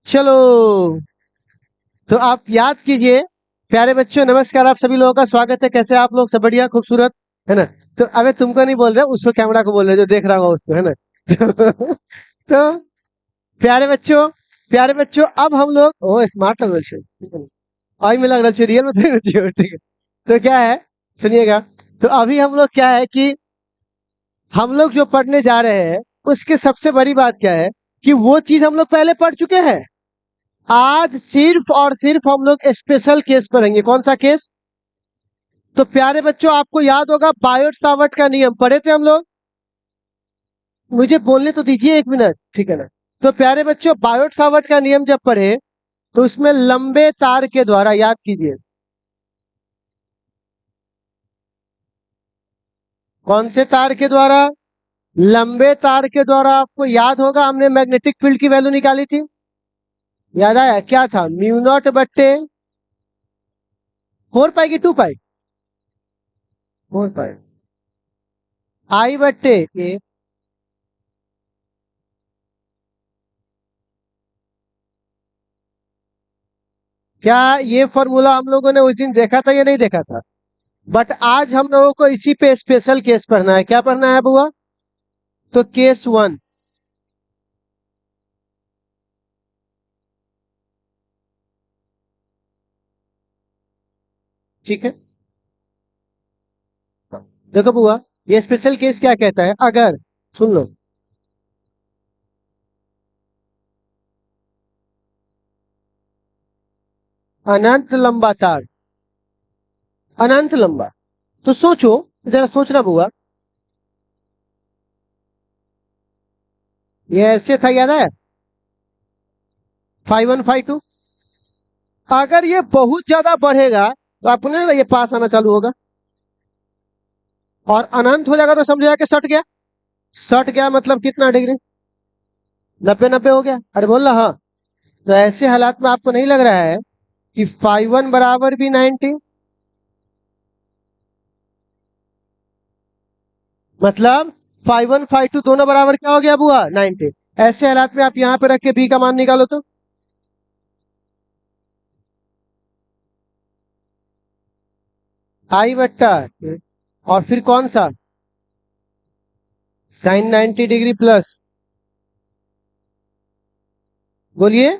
चलो, तो आप याद कीजिए। प्यारे बच्चों, नमस्कार। आप सभी लोगों का स्वागत है। कैसे आप लोग? सब बढ़िया, खूबसूरत, है ना? तो अबे तुमको नहीं बोल रहे, उसको, कैमरा को बोल रहे, जो देख रहा होगा उसको, है ना? तो प्यारे बच्चों, प्यारे बच्चों, अब हम लोग ओ स्मार्ट लग रहे हो, आई में लग रहा है, रियल में थोड़ी ना चाहिए, ठीक है? तो क्या है, सुनिएगा। तो अभी हम लोग क्या है कि हम लोग जो पढ़ने जा रहे हैं, उसके सबसे बड़ी बात क्या है कि वो चीज हम लोग पहले पढ़ चुके हैं। आज सिर्फ और सिर्फ हम लोग स्पेशल केस पढ़ेंगे। कौन सा केस? तो प्यारे बच्चों, आपको याद होगा बायोट सावर्ट का नियम पढ़े थे हम लोग। मुझे बोलने तो दीजिए एक मिनट, ठीक है ना? तो प्यारे बच्चों, बायोट सावर्ट का नियम जब पढ़े तो उसमें लंबे तार के द्वारा, याद कीजिए, कौन से तार के द्वारा? लंबे तार के द्वारा। आपको याद होगा हमने मैग्नेटिक फील्ड की वैल्यू निकाली थी। याद आया? क्या था? म्यू नॉट बट्टे 4 पाई की 2 पाई? 4 पाई आई बट्टे ए। क्या ये फॉर्मूला हम लोगों ने उस दिन देखा था या नहीं देखा था? बट आज हम लोगों को इसी पे स्पेशल केस पढ़ना है। क्या पढ़ना है बुआ? तो केस 1। ठीक है, देखो बुआ, ये स्पेशल केस क्या कहता है, अगर, सुन लो, अनंत लंबा तार, अनंत लंबा। तो सोचो, जरा सोचना बुआ, ये ऐसे था, याद है? 5 1 5 2। अगर ये बहुत ज्यादा बढ़ेगा तो आपको नहीं लगा ये पास आना चालू होगा, और अनंत हो जाएगा तो समझ जाएगा कि सट गया। सट गया मतलब कितना डिग्री? 90 90 हो गया। अरे बोल रहा, हाँ। तो ऐसे हालात में आपको नहीं लग रहा है कि 5 1 बराबर भी 90, मतलब 5 1 5 2 दोनों बराबर क्या हो गया बुआ? 90। ऐसे हालात में आप यहां पे रख के बी का मान निकालो तो आई बट्टा, और फिर कौन सा? साइन 90 डिग्री प्लस, बोलिए।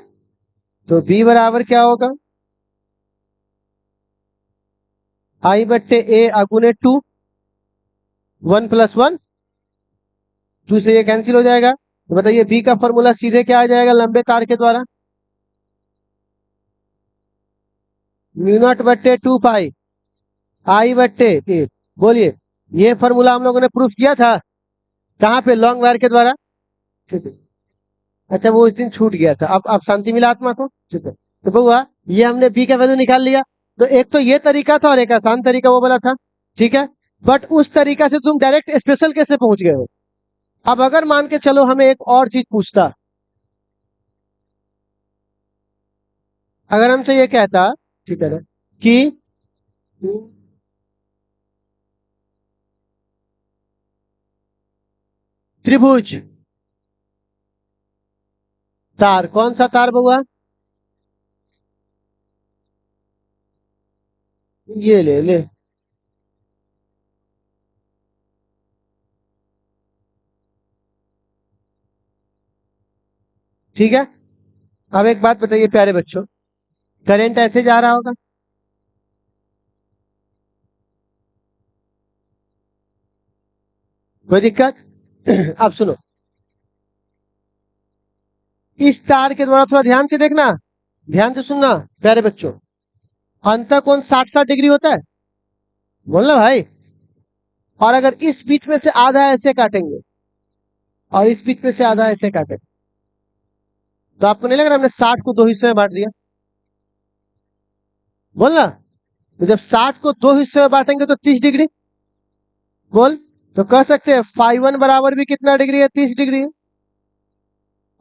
तो बी बराबर क्या होगा? आई बट्टे ए अगुने 2, 1 + 1, 2 से ये कैंसिल हो जाएगा। तो बताइए बी का फॉर्मूला सीधे क्या आ जाएगा लंबे तार के द्वारा? म्यू नॉट बट्टे 2 पाई आई बट्टे ए। बोलिए, ये फॉर्मूला हम लोगों ने प्रूफ किया था कहाँ पे? लॉन्ग वायर के द्वारा। ठीक है। अच्छा, वो उस दिन छूट गया था, अब शांति मिला आत्मा को। ठीक है। तो बउआ, ये हमने बी का वैल्यू निकाल लिया। तो एक तो ये तरीका था और एक आसान तरीका वो वाला था। ठीक है। बट उस तरीका से तुम डायरेक्ट स्पेशल कैसे पहुंच गए हो? अब अगर मान के चलो हमें एक और चीज पूछता, अगर हमसे ये कहता, ठीक है ना, कि त्रिभुज तार, कौन सा तार बउआ? ये ले ले। ठीक है। अब एक बात बताइए प्यारे बच्चों, करंट ऐसे जा रहा होगा, कोई दिक्कत? अब सुनो, इस तार के द्वारा, थोड़ा ध्यान से देखना, ध्यान से सुनना प्यारे बच्चों, अंतः कोण 60 60 डिग्री होता है, बोलना भाई। और अगर इस बीच में से आधा ऐसे काटेंगे और इस बीच में से आधा ऐसे काटेंगे, तो आपको नहीं लग रहा हमने 60 को दो हिस्से में बांट दिया? बोलना। तो जब 60 को दो हिस्से में बांटेंगे तो 30 डिग्री। बोल। तो कह सकते हैं 5 1 बराबर भी कितना डिग्री है? 30 डिग्री है।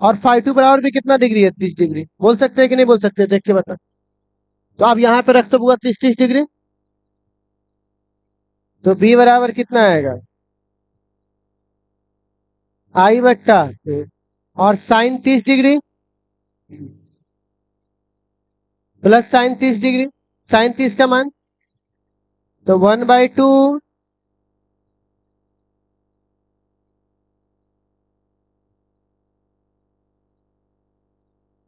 और 5 2 बराबर भी कितना डिग्री है? 30 डिग्री। बोल सकते हैं कि नहीं बोल सकते? देख के बता। तो आप यहां पे रख तो बुआ 30 30 डिग्री। तो बी बराबर कितना आएगा? आई बट्टा, और sine 30 degree. Plus sine 30 degree, sine 30 का मान तो 1/2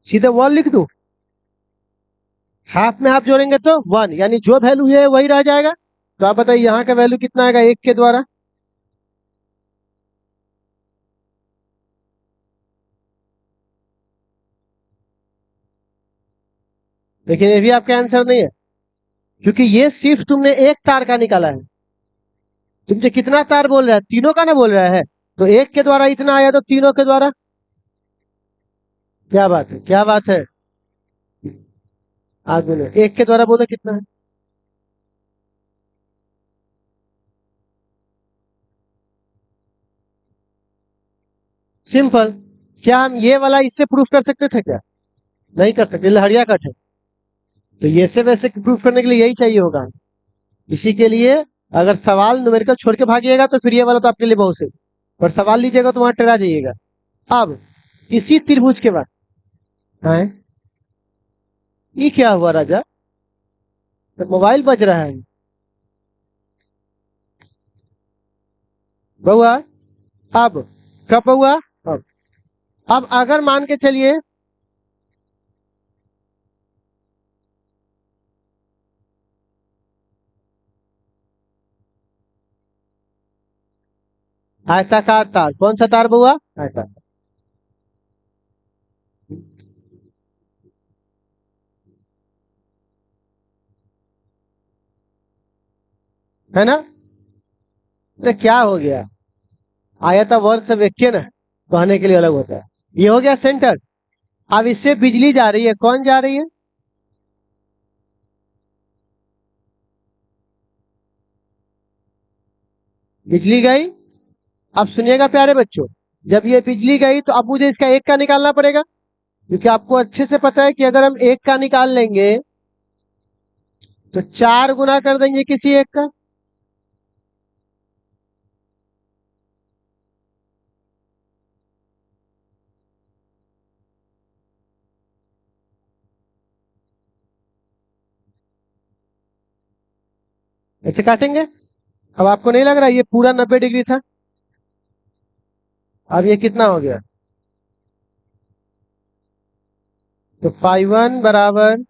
सीधे 1 लिख दूं, हाफ में हाफ जोड़ेंगे तो 1, यानी जो वैल्यू है वही रह जाएगा। तो आप बताइए यहाँ का वैल्यू कितना आएगा 1 के द्वारा? लेकिन ये भी आपका आंसर नहीं है, क्योंकि ये सिर्फ तुमने एक तार का निकाला है। तुमसे कितना तार बोल रहा है? तीनों का ना बोल रहा है, तो एक के द्वारा इतना आया तो तीनों के द्वारा। क्या बात है, क्या बात है। आज बोले एक के द्वारा बोलो कितना है? सिंपल। क्या हम ये वाला इससे प्रूफ कर सकते थे क्या? नहीं कर सकते, लहरिया कट है। तो ये से वैसे प्रूफ करने के लिए यही चाहिए होगा। इसी के लिए अगर सवाल न्यूमेरिकल छोड़ के भागिएगा तो फिर ये वाला तो आपके लिए बहुत सही, पर सवाल लीजिएगा तो वहां टरा जाइएगा। अब इसी त्रिभुज के बाद है, ये क्या हुआ राजा? तो मोबाइल बज रहा है बउआ। अब कब बउआ? अब अब अगर मान के चलिए आयताकार तार, कौन सा तार बउआ? आयताकार, है ना? तो क्या हो गया? आयता वर्ग से व्यक्य ना कहने के लिए अलग होता है। ये हो गया सेंटर। अब इससे बिजली जा रही है, कौन जा रही है? बिजली गई। अब सुनिएगा प्यारे बच्चों, जब ये बिजली गई तो अब मुझे इसका एक का निकालना पड़ेगा, क्योंकि आपको अच्छे से पता है कि अगर हम एक का निकाल लेंगे तो 4 गुना कर देंगे किसी एक का। ऐसे काटेंगे। अब आपको नहीं लग रहा ये पूरा 90 डिग्री था? अब ये कितना हो गया? तो φ1 बराबर,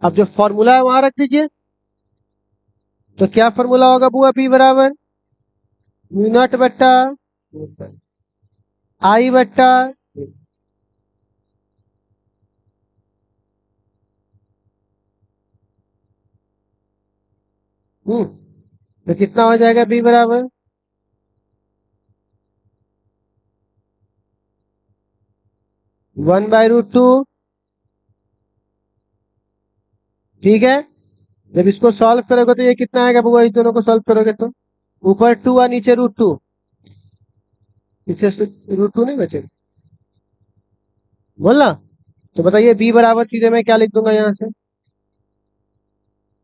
अब जो फॉर्मूला है वहां रख दीजिए। तो क्या फॉर्मूला होगा बुआ? P बराबर म्यू नॉट बट्टा आई बट्टा, तो कितना हो जाएगा B बराबर 1/√2। ठीक है। जब इसको सॉल्व करोगे तो ये कितना आएगा बुआ? इस दोनों को सॉल्व करोगे तो ऊपर 2 और नीचे √2, इससे √2 नहीं बचेगा। बोलना। तो बताइए B बराबर सीधे मैं क्या लिख दूंगा यहाँ से?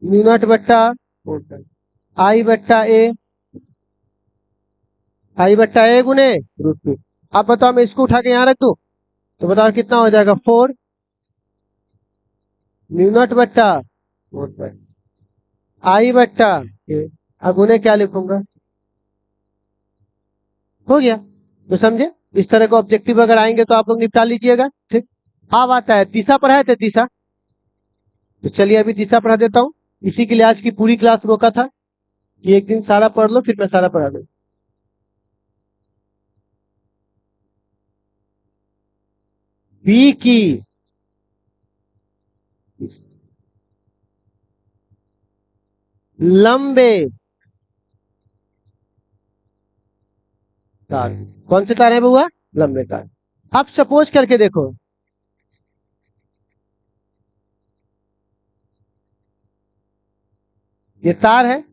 म्यू नॉट बट्टा आई बट्टा ए, आई बट्टा ए गुने √2। अब बताओ मैं इसको उठा के यहाँ रख दूं तो बताओ कितना हो जाएगा? 4 म्यू नॉट बट्टा 4 आई बट्टा ए। अब उन्हें क्या लिखूंगा? हो गया। तो समझे? इस तरह का ऑब्जेक्टिव अगर आएंगे तो आप लोग निपटा लीजिएगा। ठीक। अब आता है दिशा, पढ़ाए थे दिशा, तो चलिए अभी दिशा पढ़ा देता हूँ। इसी के लिए आज की पूरी क्लास रोका था कि एक दिन सारा पढ़ लो, फिर मैं सारा पढ़ा दूँ। बी की लंबे तार, कौन से तार है बुआ? लंबे तार। अब सपोज करके देखो, ये तार है,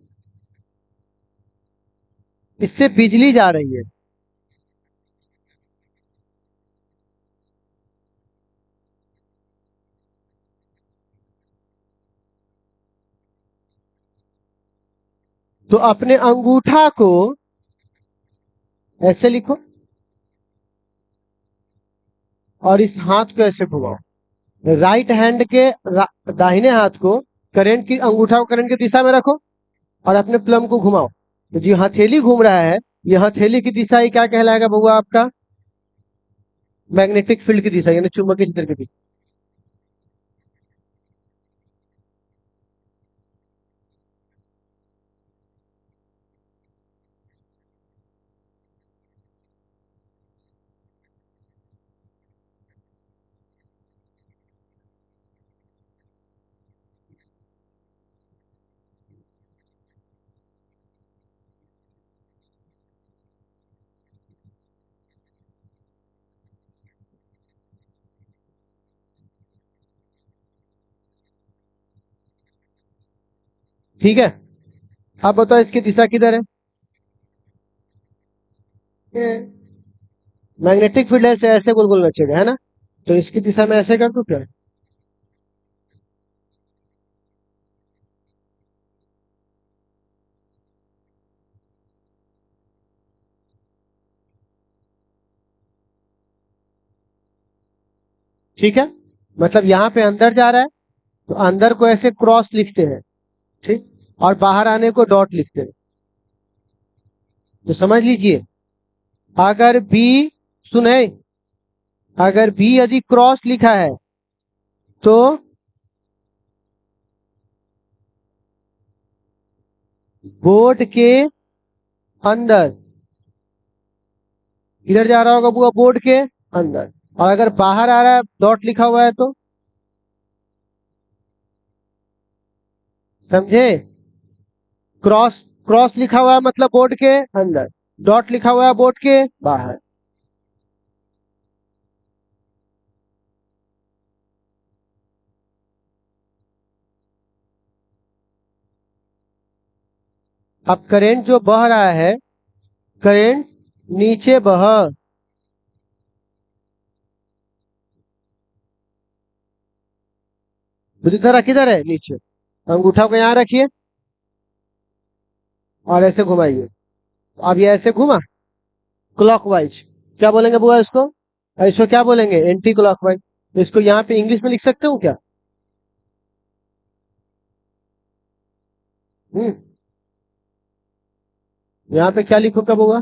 इससे बिजली जा रही है। तो अपने अंगूठा को ऐसे लिखो, और इस हाथ को ऐसे घुमाओ। राइट हैंड के दाहिने हाथ को करंट की अंगूठा को करंट की दिशा में रखो और अपने प्लम को घुमाओ। तो जो हथेली घूम रहा है, ये हथेली की दिशा ही क्या कहलाएगा बउआ आपका? मैग्नेटिक फील्ड की दिशा, यानी चुंबकीय क्षेत्र की दिशा। ठीक है, अब बताओ इसकी दिशा किधर है? मैग्नेटिक फील्ड ऐसे ऐसे गोल गोल नचेगा, है ना? तो इसकी दिशा में ऐसे कर दूं क्या? ठीक है, मतलब यहाँ पे अंदर जा रहा है तो अंदर को ऐसे क्रॉस लिखते हैं, ठीक, और बाहर आने को डॉट लिखते हैं। तो समझ लीजिए, अगर बी, सुने, अगर बी यदि क्रॉस लिखा है तो बोर्ड के अंदर, इधर जा रहा होगा बुआ बोर्ड के अंदर, और अगर बाहर आ रहा है डॉट लिखा हुआ है तो, समझे? क्रॉस, क्रॉस लिखा हुआ है मतलब बोर्ड के अंदर, डॉट लिखा हुआ है बोर्ड के बाहर। अब करंट जो बह रहा है, करंट नीचे बह, बुरी तरह किधर है? नीचे। अंगूठा को यहाँ रखिए और ऐसे घुमाइए। अब ये ऐसे घुमा क्लॉकवाइज, क्या बोलेंगे बुआ इसको? इसको क्या बोलेंगे? Anti clockwise. तो इसको यहाँ पे इंग्लिश में लिख सकते हो क्या? हम्म, यहाँ पे क्या लिखो कब होगा?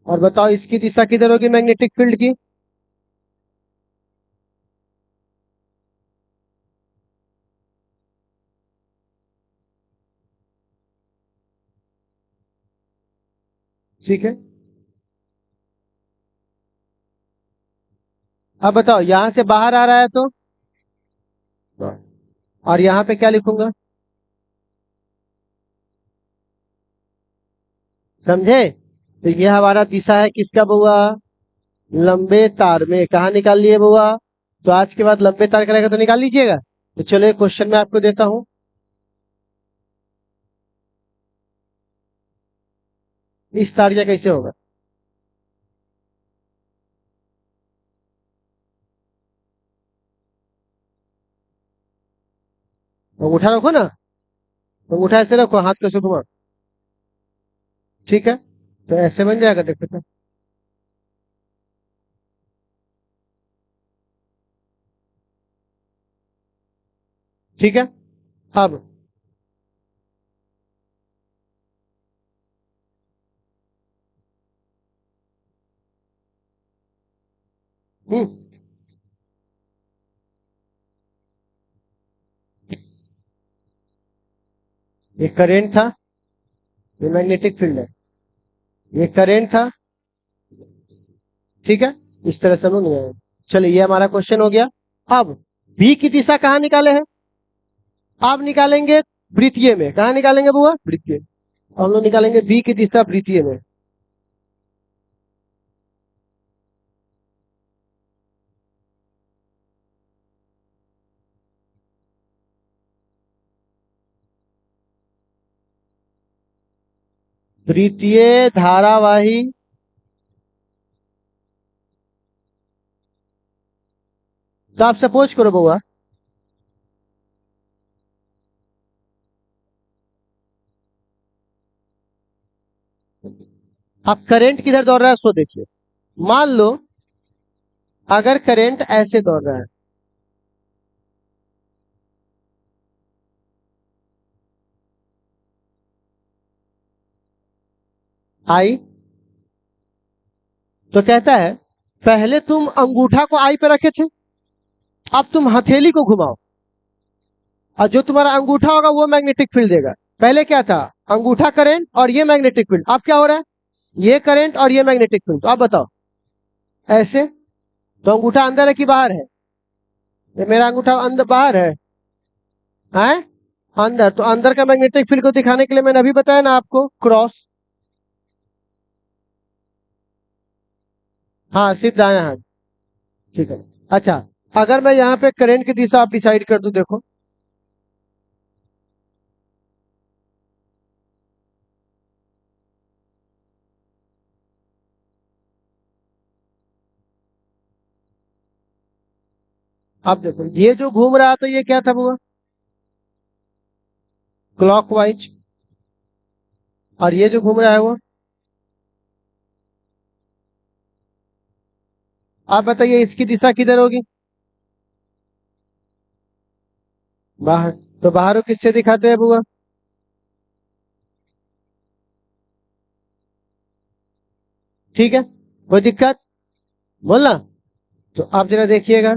और बताओ इसकी दिशा किधर होगी मैग्नेटिक फील्ड की? ठीक है, अब बताओ यहां से बाहर आ रहा है तो, और यहाँ पे क्या लिखूंगा? समझे? तो ये हमारा दिशा है किसका बुआ? लंबे तार में। कहा निकाल लिए बुआ? तो आज के बाद लंबे तार का रहेगा तो निकाल लीजिएगा। तो चलो क्वेश्चन मैं आपको देता हूं, इस तार का कैसे होगा? तो उठा रखो ना, तो उठा ऐसे रखो, हाथ कैसे घुमा, ठीक है? तो ऐसे बन जाएगा, देखो तो। ठीक है, अब हम्म, ये करेंट था, ये मैग्नेटिक फील्ड है, ये करेंट था, ठीक है? इस तरह से हम लोग निकालेंगे। चलिए ये हमारा क्वेश्चन हो गया। अब बी की दिशा कहाँ निकाले हैं? आप निकालेंगे वृत्तीय में। कहाँ निकालेंगे बुआ? वृत्तीय। हम लोग निकालेंगे बी की दिशा वृत्तीय में। वृत्तीय धारावाही तो आप सपोज करो बुआ, आप करंट किधर दौड़ रहा है सो देखिए। मान लो अगर करंट ऐसे दौड़ रहा है, आई, तो कहता है पहले तुम अंगूठा को आई पे रखे थे, अब तुम हथेली को घुमाओ और जो तुम्हारा अंगूठा होगा वो मैग्नेटिक फील्ड देगा। पहले क्या था, अंगूठा करंट और ये मैग्नेटिक फील्ड। अब क्या हो रहा है, ये करंट और ये मैग्नेटिक फील्ड। तो आप बताओ ऐसे, तो अंगूठा अंदर है कि बाहर है? ये मेरा अंगूठा अंदर बाहर है अंदर। तो अंदर का मैग्नेटिक फील्ड को दिखाने के लिए मैंने अभी बताया ना आपको, क्रॉस। हाँ, सिर्फ दाया हाथ। ठीक है। अच्छा, अगर मैं यहाँ पे करंट की दिशा आप डिसाइड कर दूं, देखो अब देखो ये जो घूम रहा था ये क्या था बुआ, क्लॉकवाइज। और ये जो घूम रहा है वो, आप बताइए इसकी दिशा किधर होगी, बाहर। तो बाहर को किससे दिखाते हैं बुआ? ठीक है, कोई दिक्कत बोलना। तो आप जरा देखिएगा,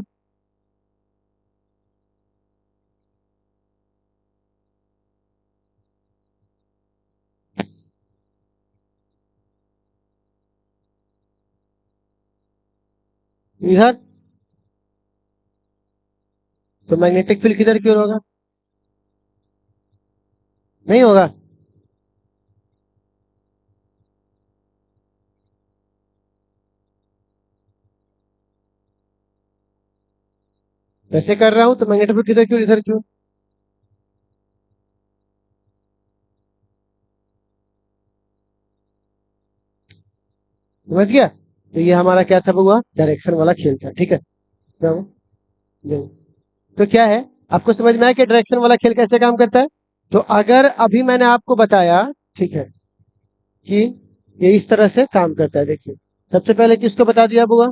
इधर। तो मैग्नेटिक फील्ड किधर की ओर होगा? नहीं होगा। वैसे कर रहा हूं तो मैग्नेटिक फील्ड किधर क्यों, इधर क्यों? समझ गया? तो ये हमारा क्या था बुआ, डायरेक्शन वाला खेल था। ठीक है, तो तो क्या है, आपको समझ में आया कि डायरेक्शन वाला खेल कैसे काम करता है? तो अगर अभी मैंने आपको बताया, ठीक है, कि ये इस तरह से काम करता है, देखिए सबसे पहले किसको बता दिया बुआ,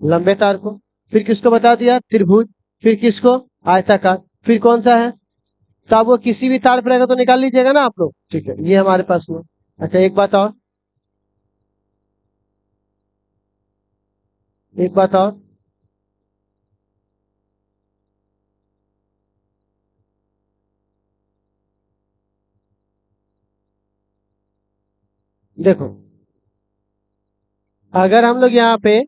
लंबे तार को। फिर किसको बता दिया, त्रिभुज। फिर किसको, आयताकार। फिर कौन सा है, तो अब वो किसी भी तार पर रहेगा तो निकाल लीजिएगा ना आप लोग। ठीक है, ये हमारे पास हुआ। अच्छा, एक बात और, एक बात और, देखो अगर हम लोग यहाँ पे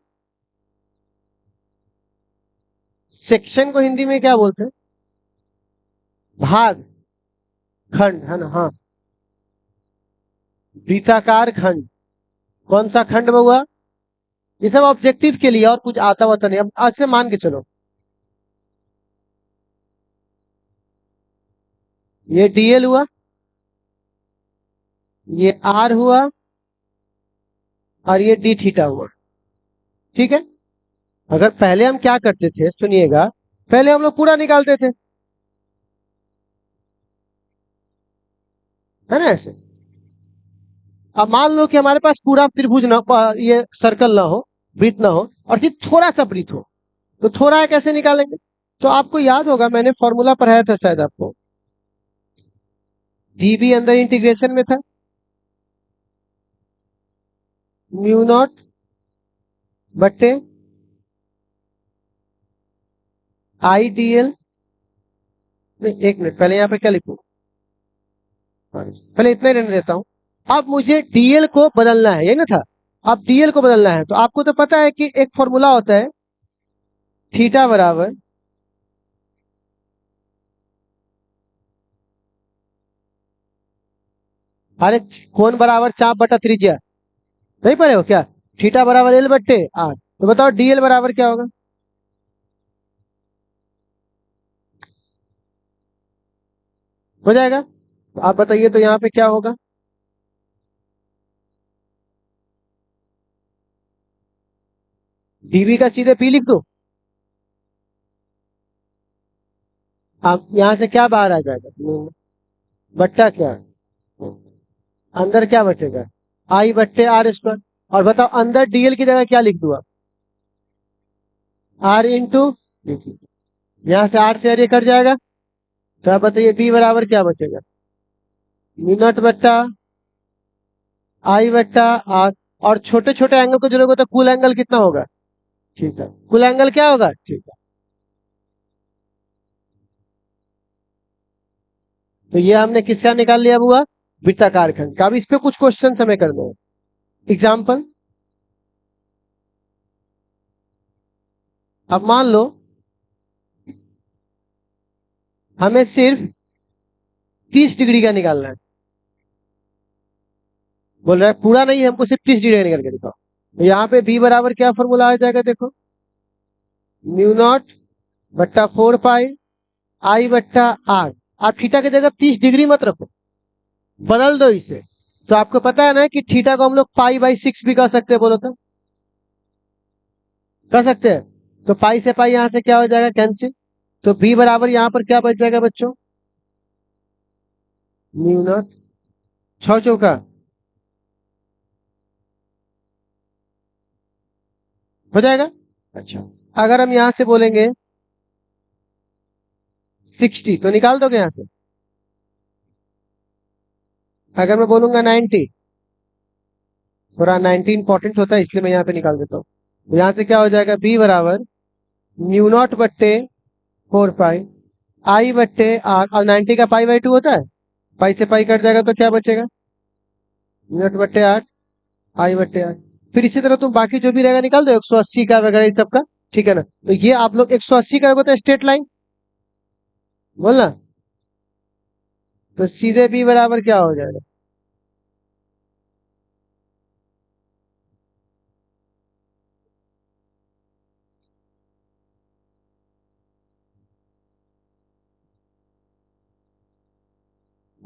सेक्शन को हिंदी में क्या बोलते हैं, भाग, खंड है ना, हाँ, वृत्ताकार खंड। कौन सा खंड में हुआ, ये सब ऑब्जेक्टिव के लिए, और कुछ आता हुआ तो नहीं। अब आज से मान के चलो, ये डीएल हुआ, ये आर हुआ, और ये डी थीटा हुआ। ठीक है, अगर पहले हम क्या करते थे सुनिएगा, पहले हम लोग पूरा निकालते थे, है ना ऐसे। अब मान लो कि हमारे पास पूरा त्रिभुज ना, ये सर्कल ना हो, वृत्त ना हो, और सिर्फ थोड़ा सा वृत्त हो, तो थोड़ा है कैसे निकालेंगे? तो आपको याद होगा मैंने फॉर्मूला पढ़ाया था शायद आपको, डीबी अंदर इंटीग्रेशन में था, म्यू नॉट बट्टे आई डी एल। नहीं, एक मिनट, पहले यहाँ पे क्या लिखूं, पहले इतना ही रहने देता हूं। अब मुझे डीएल को बदलना है, यही ना था। अब डीएल को बदलना है तो आपको तो पता है कि एक फॉर्मूला होता है, थीटा बराबर, अरे कोण बराबर चाप बटा त्रिज्या, नहीं पढ़े हो क्या? थीटा बराबर एल बट्टे आर। तो बताओ डीएल बराबर क्या होगा? हो जाएगा, तो आप बताइए तो यहाँ पे क्या होगा? डीवी का सीधे पी लिख दो, आप यहाँ से क्या बाहर आ जाएगा, बट्टा क्या, अंदर क्या बचेगा, आई बट्टे आर स्क्वायर। और बताओ अंदर डीएल की जगह क्या लिख दूँ? आर इंटू, यहाँ से आर से आर ये कट जाएगा, तो आप बताइए बी बराबर क्या बचेगा? म्यू नॉट बट्टा आई बट्टा आर। और छोटे छोटे एंगल को जोड़ोगे तो कुल एंगल कितना होगा? ठीक है, कुल एंगल क्या होगा? ठीक है, तो ये हमने किसका निकाल लिया बुआ? वृत्ताकार खंड का। अब इस पे कुछ क्वेश्चन हमें करने हैं। एग्जाम्पल, अब मान लो हमें सिर्फ 30 डिग्री का निकालना है। बोल रहा है पूरा नहीं, हमको सिर्फ 30 डिग्री का निकाल के दिखाओ। तो यहाँ पे बी बराबर क्या फॉर्मूला आ जाएगा? देखो, म्यू नॉट बट्टा 4 पाई आई बट्टा आर। आप थीटा की जगह 30 डिग्री मत रखो, बदल दो इसे। तो आपको पता है ना कि थीटा को हम लोग पाई/6 भी कह सकते हैं, बोलो तो कर सकते हैं। तो पाई से पाई यहां से क्या हो जाएगा? कैंसिल। तो बी बराबर यहां पर क्या बच जाएगा बच्चों? म्यू नॉट 6 चौका हो जाएगा। अच्छा, अगर हम यहां से बोलेंगे 60 तो निकाल दोगे यहां से? अगर मैं बोलूंगा 90, थोड़ा 90 इंपॉर्टेंट होता है इसलिए मैं यहाँ पे निकाल देता हूँ। तो यहां से क्या हो जाएगा? बी बराबर म्यू नॉट बट्टे 4 पाई आई बट्टे आर। और 90 का पाई/2 होता है, पाई से पाई कट जाएगा तो क्या बचेगा? म्यू नॉट बट्टे आर आई बट्टे आर। फिर इसी तरह तुम बाकी जो भी रहेगा निकाल दो, 180 का वगैरह इस सब का। ठीक है ना? तो ये आप लोग 180 करोगे तो स्ट्रेट लाइन बोलना, तो सीधे बी बराबर क्या हो जाएगा?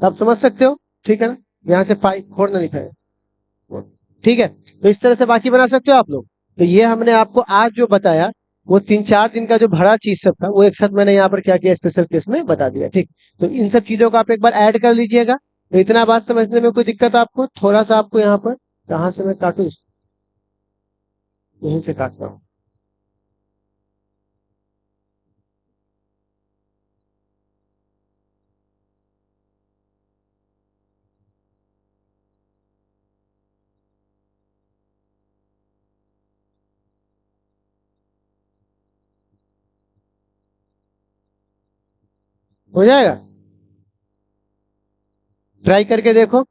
आप समझ सकते हो? ठीक है ना? यहाँ से पाई फोड़ना लिखा है। ठीक है, तो इस तरह से बाकी बना सकते हो आप लोग। तो ये हमने आपको आज जो बताया, वो 3-4 दिन का जो भरा चीज सब था, वो एक साथ मैंने यहाँ पर क्या किया, स्पेशल केस में बता दिया। ठीक, तो इन सब चीजों को आप एक बार ऐड कर लीजिएगा। तो इतना बात समझने में कोई दिक्कत आपको? थोड़ा सा आपको यहाँ पर, कहाँ से मैं काटू? यहीं से काटता हूँ। हो जाएगा, ट्राई करके देखो।